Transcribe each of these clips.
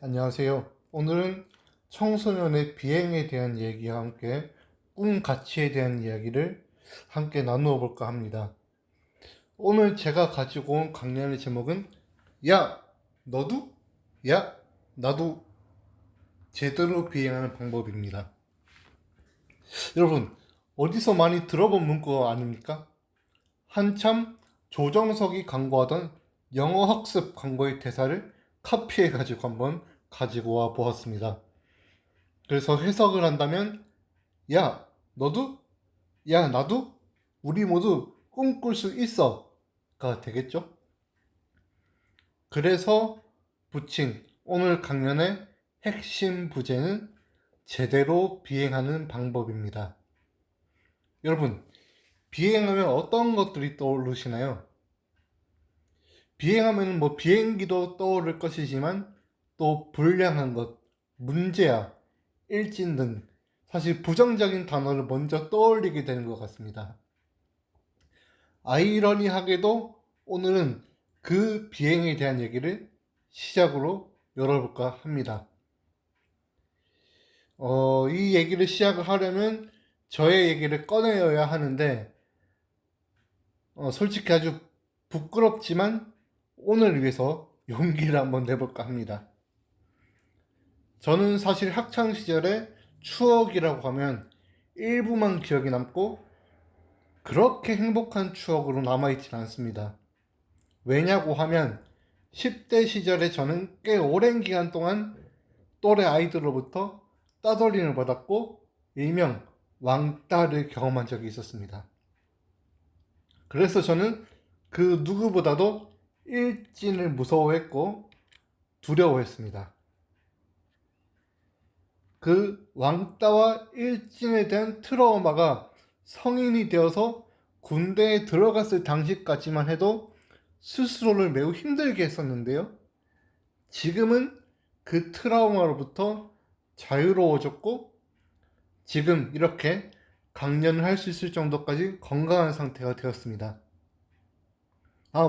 안녕하세요. 오늘은 청소년의 비행에 대한 얘기와 함께 꿈 가치에 대한 이야기를 함께 나누어 볼까 합니다. 오늘 제가 가지고 온 강연의 제목은 야, 너도? 야, 나도 제대로 비행하는 방법입니다. 여러분, 어디서 많이 들어본 문구 아닙니까? 한참 조정석이 광고하던 영어 학습 광고의 대사를 카피해가지고 한번 가지고 와 보았습니다. 그래서 해석을 한다면, 야, 너도? 야, 나도? 우리 모두 꿈꿀 수 있어!가 되겠죠? 그래서 붙인 오늘 강연의 핵심 부제는 제대로 비행하는 방법입니다. 여러분, 비행하면 어떤 것들이 떠오르시나요? 비행하면 비행기도 떠오를 것이지만 또 불량한 것, 문제야, 일진 등 사실 부정적인 단어를 먼저 떠올리게 되는 것 같습니다. 아이러니하게도 오늘은 그 비행에 대한 얘기를 시작으로 열어볼까 합니다. 이 얘기를 시작을 하려면 저의 얘기를 꺼내어야 하는데 솔직히 아주 부끄럽지만 오늘 위해서 용기를 한번 내볼까 합니다. 저는 사실 학창시절에 추억이라고 하면 일부만 기억이 남고 그렇게 행복한 추억으로 남아있진 않습니다. 왜냐고 하면 10대 시절에 저는 꽤 오랜 기간 동안 또래 아이들로부터 따돌림을 받았고 일명 왕따를 경험한 적이 있었습니다. 그래서 저는 그 누구보다도 일진을 무서워했고 두려워했습니다. 그 왕따와 일진에 대한 트라우마가 성인이 되어서 군대에 들어갔을 당시까지만 해도 스스로를 매우 힘들게 했었는데요. 지금은 그 트라우마로부터 자유로워졌고 지금 이렇게 강연을 할 수 있을 정도까지 건강한 상태가 되었습니다.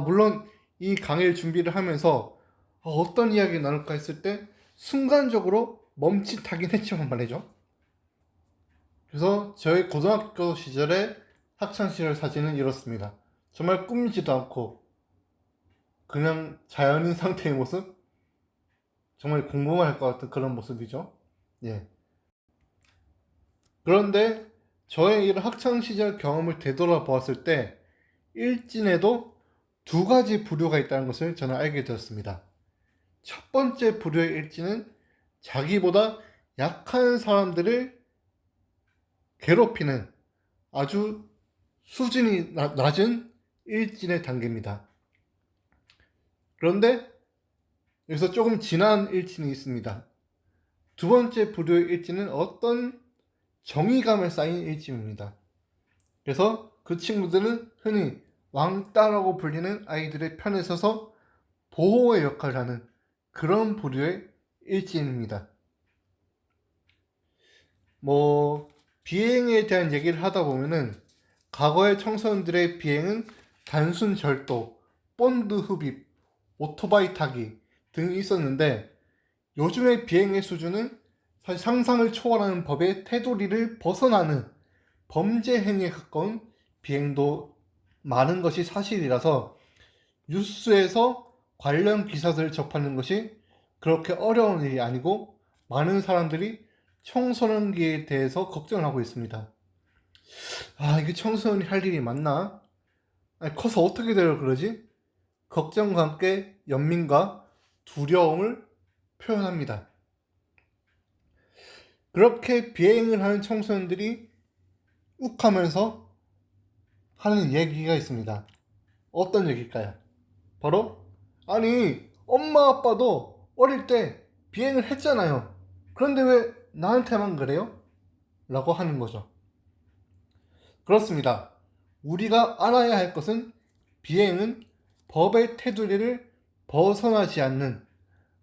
물론 이 강의를 준비를 하면서 어떤 이야기 나눌까 했을 때 순간적으로 멈칫하긴 했지만 말이죠. 그래서 저의 고등학교 시절의 학창시절 사진은 이렇습니다. 정말 꾸미지도 않고 그냥 자연인 상태의 모습, 정말 공부만 할 것 같은 그런 모습이죠. 예. 그런데 저의 이런 학창시절 경험을 되돌아보았을 때 일진에도 두 가지 부류가 있다는 것을 저는 알게 되었습니다. 첫 번째 부류의 일진은 자기보다 약한 사람들을 괴롭히는 아주 수준이 낮은 일진의 단계입니다. 그런데 여기서 조금 진한 일진이 있습니다. 두 번째 부류의 일진은 어떤 정의감에 쌓인 일진입니다. 그래서 그 친구들은 흔히 왕따라고 불리는 아이들의 편에 서서 보호의 역할을 하는 그런 부류의 일진입니다. 비행에 대한 얘기를 하다 보면은 과거의 청소년들의 비행은 단순 절도, 본드 흡입, 오토바이 타기 등이 있었는데 요즘의 비행의 수준은 사실 상상을 초월하는 법의 테두리를 벗어나는 범죄 행위에 가까운 비행도 많은 것이 사실이라서 뉴스에서 관련 기사들을 접하는 것이 그렇게 어려운 일이 아니고 많은 사람들이 청소년기에 대해서 걱정을 하고 있습니다. 이게 청소년이 할 일이 맞나? 커서 어떻게 되려 그러지? 걱정과 함께 연민과 두려움을 표현합니다. 그렇게 비행을 하는 청소년들이 욱하면서 하는 얘기가 있습니다. 어떤 얘기일까요? 바로 엄마 아빠도 어릴 때 비행을 했잖아요. 그런데 왜 나한테만 그래요? 라고 하는 거죠. 그렇습니다. 우리가 알아야 할 것은 비행은 법의 테두리를 벗어나지 않는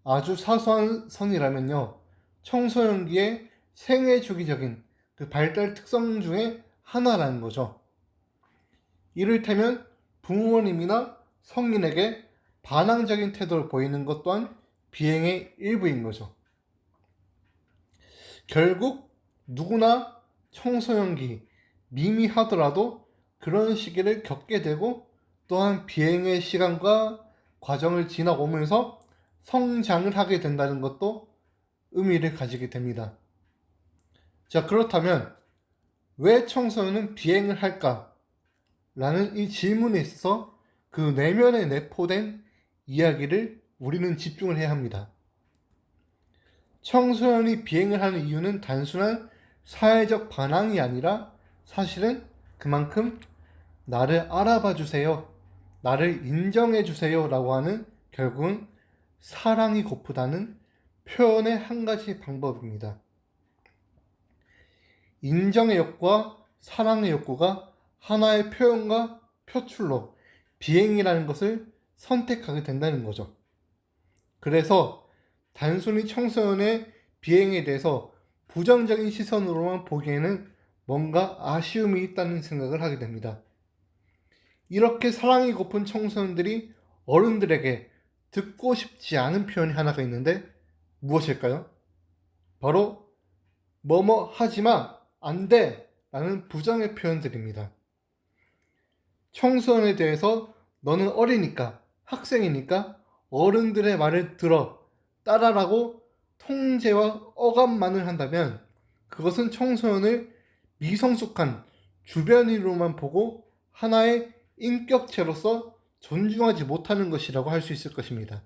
아주 사소한 선이라면요. 청소년기의 생애 주기적인 그 발달 특성 중에 하나라는 거죠. 이를테면 부모님이나 성인에게 반항적인 태도를 보이는 것 또한 비행의 일부인 거죠. 결국 누구나 청소년기 미미하더라도 그런 시기를 겪게 되고 또한 비행의 시간과 과정을 지나오면서 성장을 하게 된다는 것도 의미를 가지게 됩니다. 자, 그렇다면 왜 청소년은 비행을 할까? 라는 이 질문에 있어서 그 내면에 내포된 이야기를 우리는 집중을 해야 합니다. 청소년이 비행을 하는 이유는 단순한 사회적 반항이 아니라 사실은 그만큼 나를 알아봐 주세요, 나를 인정해 주세요 라고 하는 결국은 사랑이 고프다는 표현의 한 가지 방법입니다. 인정의 욕구와 사랑의 욕구가 하나의 표현과 표출로 비행이라는 것을 선택하게 된다는 거죠. 그래서 단순히 청소년의 비행에 대해서 부정적인 시선으로만 보기에는 뭔가 아쉬움이 있다는 생각을 하게 됩니다. 이렇게 사랑이 고픈 청소년들이 어른들에게 듣고 싶지 않은 표현이 하나가 있는데 무엇일까요? 바로 뭐뭐 하지마, 안돼 라는 부정의 표현들입니다. 청소년에 대해서 너는 어리니까, 학생이니까 어른들의 말을 들어, 따라라고 통제와 억압만을 한다면 그것은 청소년을 미성숙한 주변인으로만 보고 하나의 인격체로서 존중하지 못하는 것이라고 할 수 있을 것입니다.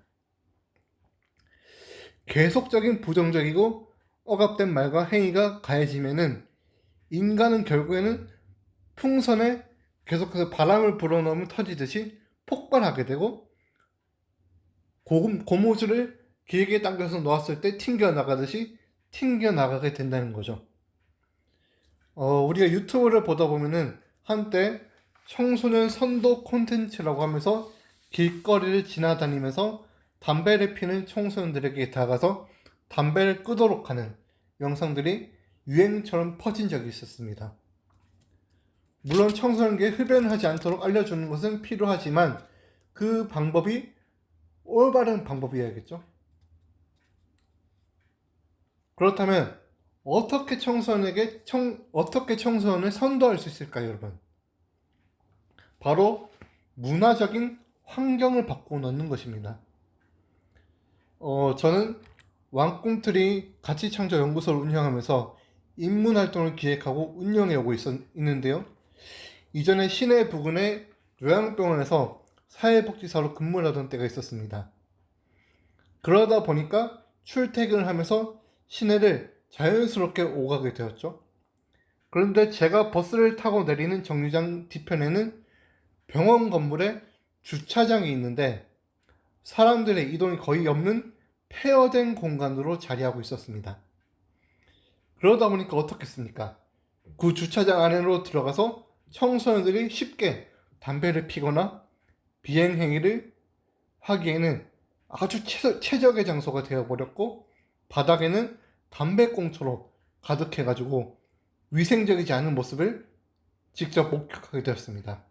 계속적인 부정적이고 억압된 말과 행위가 가해지면은 인간은 결국에는 풍선에 계속해서 바람을 불어넣으면 터지듯이 폭발하게 되고 고무줄을 길게 당겨서 놓았을 때 튕겨나가듯이 튕겨나가게 된다는 거죠. 우리가 유튜브를 보다 보면은 한때 청소년 선도 콘텐츠라고 하면서 길거리를 지나다니면서 담배를 피는 청소년들에게 다가가서 담배를 끄도록 하는 영상들이 유행처럼 퍼진 적이 있었습니다. 물론 청소년에게 흡연을 하지 않도록 알려주는 것은 필요하지만 그 방법이 올바른 방법이어야겠죠. 그렇다면 어떻게 청소년을 선도할 수 있을까요, 여러분? 바로 문화적인 환경을 바꾸어 놓는 것입니다. 저는 왕꿈틀이 가치창조연구소를 운영하면서 인문활동을 기획하고 운영해 오고 있는데요. 이전에 시내 부근의 요양병원에서 사회복지사로 근무를 하던 때가 있었습니다. 그러다 보니까 출퇴근을 하면서 시내를 자연스럽게 오가게 되었죠. 그런데 제가 버스를 타고 내리는 정류장 뒤편에는 병원 건물에 주차장이 있는데 사람들의 이동이 거의 없는 폐허된 공간으로 자리하고 있었습니다. 그러다 보니까 어떻겠습니까? 그 주차장 안으로 들어가서 청소년들이 쉽게 담배를 피거나 비행행위를 하기에는 아주 최적의 장소가 되어버렸고 바닥에는 담배꽁초로 가득해가지고 위생적이지 않은 모습을 직접 목격하게 되었습니다.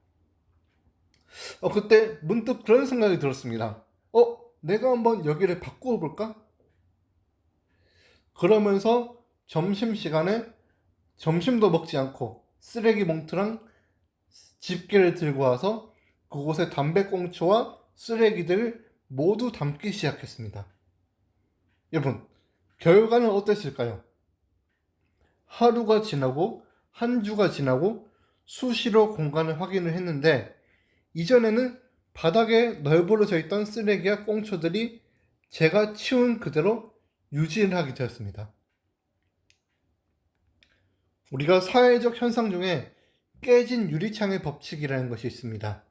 그때 문득 그런 생각이 들었습니다. 내가 한번 여기를 바꾸어 볼까? 그러면서 점심시간에 점심도 먹지 않고 쓰레기 봉투랑 집게를 들고 와서 그곳에 담배꽁초와 쓰레기들을 모두 담기 시작했습니다. 여러분, 결과는 어땠을까요? 하루가 지나고 한 주가 지나고 수시로 공간을 확인을 했는데 이전에는 바닥에 널브러져 있던 쓰레기와 꽁초들이 제가 치운 그대로 유지를 하게 되었습니다. 우리가 사회적 현상 중에 깨진 유리창의 법칙이라는 것이 있습니다.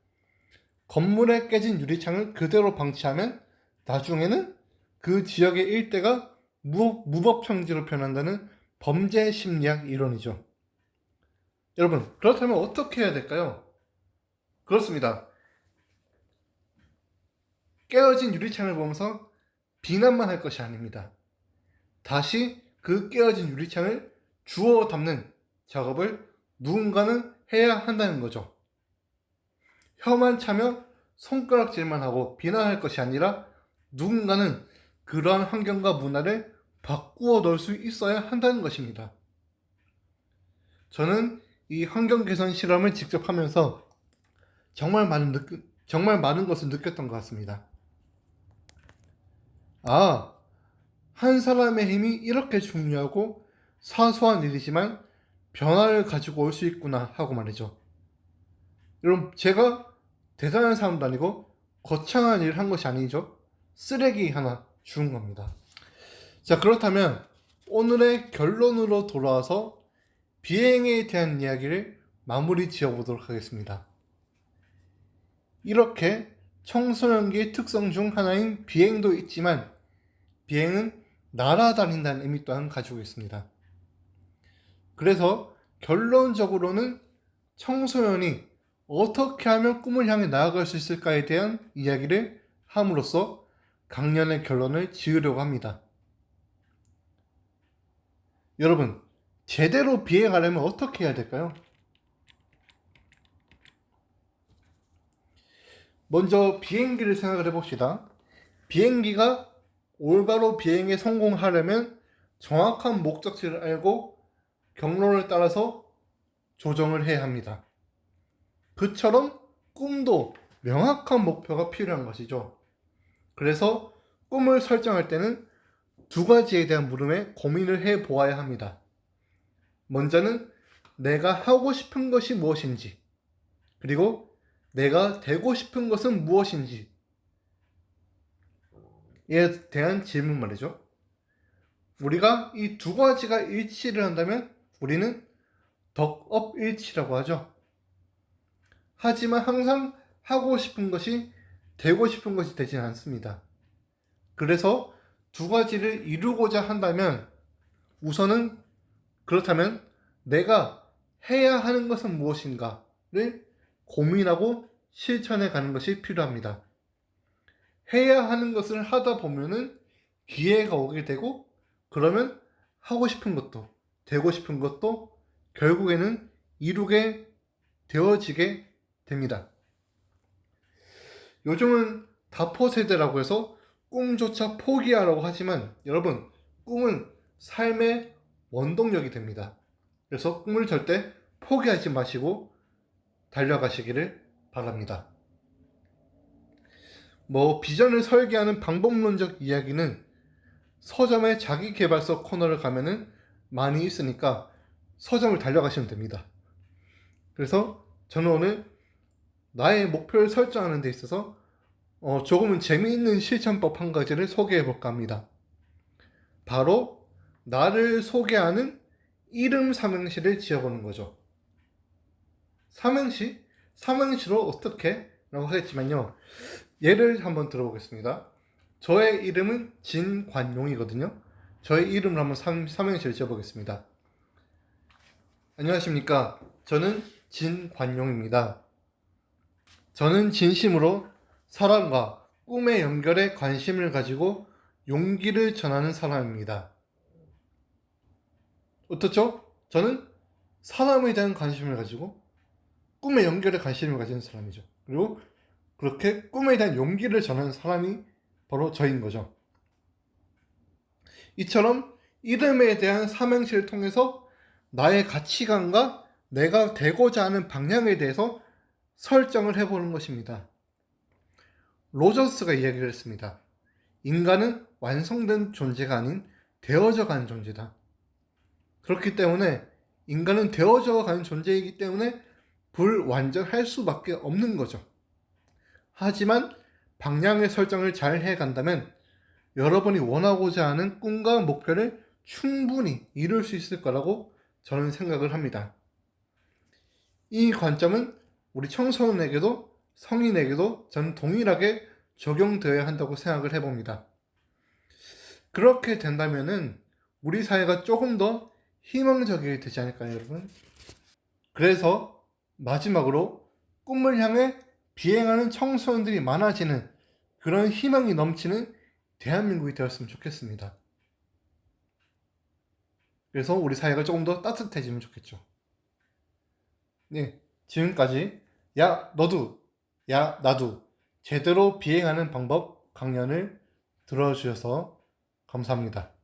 건물에 깨진 유리창을 그대로 방치하면 나중에는 그 지역의 일대가 무법청지로 변한다는 범죄 심리학 이론이죠. 여러분, 그렇다면 어떻게 해야 될까요? 그렇습니다. 깨어진 유리창을 보면서 비난만 할 것이 아닙니다. 다시 그 깨어진 유리창을 주워 담는 작업을 누군가는 해야 한다는 거죠. 혀만 차며 손가락질만 하고 비난할 것이 아니라 누군가는 그러한 환경과 문화를 바꾸어 놓을 수 있어야 한다는 것입니다. 저는 이 환경 개선 실험을 직접 하면서 정말 많은 것을 느꼈던 것 같습니다. 아, 한 사람의 힘이 이렇게 중요하고 사소한 일이지만 변화를 가지고 올 수 있구나 하고 말이죠. 여러분, 제가 대단한 사람도 아니고 거창한 일을 한 것이 아니죠. 쓰레기 하나 주운 겁니다. 자, 그렇다면 오늘의 결론으로 돌아와서 비행에 대한 이야기를 마무리 지어보도록 하겠습니다. 이렇게 청소년기의 특성 중 하나인 비행도 있지만 비행은 날아다닌다는 의미 또한 가지고 있습니다. 그래서 결론적으로는 청소년이 어떻게 하면 꿈을 향해 나아갈 수 있을까에 대한 이야기를 함으로써 강연의 결론을 지으려고 합니다. 여러분, 제대로 비행하려면 어떻게 해야 될까요? 먼저 비행기를 생각을 해봅시다. 비행기가 올바로 비행에 성공하려면 정확한 목적지를 알고 경로를 따라서 조정을 해야 합니다. 그처럼 꿈도 명확한 목표가 필요한 것이죠. 그래서 꿈을 설정할 때는 두 가지에 대한 물음에 고민을 해 보아야 합니다. 먼저는 내가 하고 싶은 것이 무엇인지, 그리고 내가 되고 싶은 것은 무엇인지 에 대한 질문 말이죠. 우리가 이 두 가지가 일치를 한다면 우리는 덕업일치라고 하죠. 하지만 항상 하고 싶은 것이 되고 싶은 것이 되지 않습니다. 그래서 두 가지를 이루고자 한다면 우선은 그렇다면 내가 해야 하는 것은 무엇인가를 고민하고 실천해 가는 것이 필요합니다. 해야 하는 것을 하다 보면은 기회가 오게 되고 그러면 하고 싶은 것도 되고 싶은 것도 결국에는 이루게 되어지게 됩니다. 요즘은 다포 세대라고 해서 꿈조차 포기하라고 하지만 여러분, 꿈은 삶의 원동력이 됩니다. 그래서 꿈을 절대 포기하지 마시고 달려가시기를 바랍니다. 비전을 설계하는 방법론적 이야기는 서점의 자기계발서 코너를 가면은 많이 있으니까 서점을 달려가시면 됩니다. 그래서 저는 오늘 나의 목표를 설정하는 데 있어서 조금은 재미있는 실천법 한 가지를 소개해 볼까 합니다. 바로 나를 소개하는 이름 삼행시를 지어보는 거죠. 삼행시? 삼행시로 어떻게? 라고 하겠지만요. 예를 한번 들어보겠습니다. 저의 이름은 진관용이거든요. 저의 이름을 한번 삼행시를 지어보겠습니다. 안녕하십니까. 저는 진관용입니다. 저는 진심으로 사람과 꿈의 연결에 관심을 가지고 용기를 전하는 사람입니다. 어떻죠? 저는 사람에 대한 관심을 가지고 꿈의 연결에 관심을 가지는 사람이죠. 그리고 그렇게 꿈에 대한 용기를 전하는 사람이 바로 저인 거죠. 이처럼 이름에 대한 삼행시를 통해서 나의 가치관과 내가 되고자 하는 방향에 대해서 설정을 해보는 것입니다. 로저스가 이야기를 했습니다. 인간은 완성된 존재가 아닌 되어져 가는 존재다. 그렇기 때문에 인간은 되어져 가는 존재이기 때문에 불완전할 수밖에 없는 거죠. 하지만 방향의 설정을 잘 해간다면 여러분이 원하고자 하는 꿈과 목표를 충분히 이룰 수 있을 거라고 저는 생각을 합니다. 이 관점은 우리 청소년에게도 성인에게도 저는 동일하게 적용되어야 한다고 생각을 해봅니다. 그렇게 된다면은 우리 사회가 조금 더 희망적이 되지 않을까요, 여러분? 그래서 마지막으로 꿈을 향해 비행하는 청소년들이 많아지는 그런 희망이 넘치는 대한민국이 되었으면 좋겠습니다. 그래서 우리 사회가 조금 더 따뜻해지면 좋겠죠. 네, 지금까지 야 너도 야 나도 제대로 비행하는 방법 강연을 들어주셔서 감사합니다.